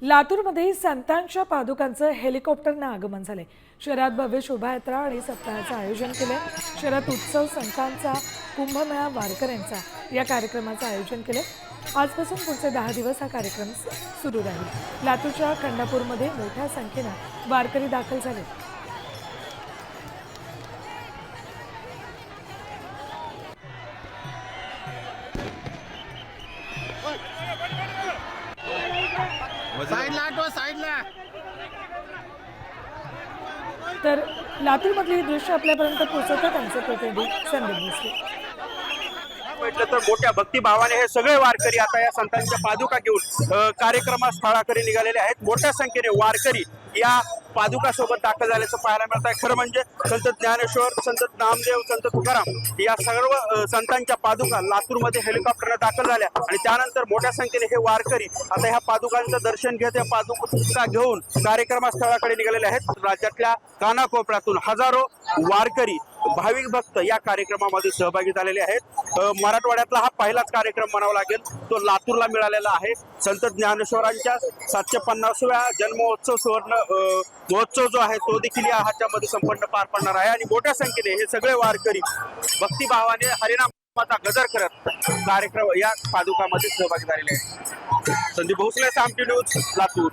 लातूरमध्ये संतांच्या पादुकांचं हेलिकॉप्टरनं आगमन झाले। शहरात भव्य शोभायात्रा आणि सप्ताहाचं आयोजन केले। शहरात उत्सव, संतांचा कुंभमेळा, वारकऱ्यांचा या कार्यक्रमाचं आयोजन केले। आजपासून पुढचे 10 दिवस हा कार्यक्रम सुरू राहील। लातूरच्या खंडापूरमध्ये मोठ्या संख्येनं वारकरी दाखल झाले। साईडला तर लातूरमधली दृश्य आपल्यापर्यंत पोहोचवतात आमचे प्रतिनिधी संदीप भोसले। म्हटलं तर मोठ्या भक्तिभावाने हे सगळे वारकरी आता या संतांच्या पादुका घेऊन कार्यक्रमस्थळाकडे निघालेले आहेत। मोठ्या संख्येने वारकरी या पादुका सोबत दाखल झाल्याचं पाहायला मिळत आहे। खरं म्हणजे संत ज्ञानेश्वर, संत नामदेव, संत तुकाराम या सर्व संतांच्या पादुका लातूरमध्ये हेलिकॉप्टरने दाखल झाल्या आणि त्यानंतर मोठ्या संख्येने हे वारकरी आता ह्या पादुकांचं दर्शन घेत या पादुका घेऊन कार्यक्रमस्थळाकडे निघालेले आहेत। राज्यातल्या कानाकोपऱ्यातून हजारो वारकरी, भाविक भक्त या कार्यक्रमामध्ये सहभागी झालेले आहेत। मराठवाड्यातला हा पहिलाच कार्यक्रम म्हणावा लागेल तो लातूरला मिळालेला आहे। संत ज्ञानेश्वरांच्या 750व्या जन्मोत्सव सुवर्ण महोत्सव जो आहे तो देखील या ह्याच्यामध्ये संपन्न पार पडणार आहे आणि मोठ्या संख्येने हे सगळे वारकरी भक्तिभावाने हरिनामाचा गजर करत कार्यक्रम या पादुकामध्ये सहभागी झालेले आहेत। संदीप भोसले, सामटी न्यूज, लातूर।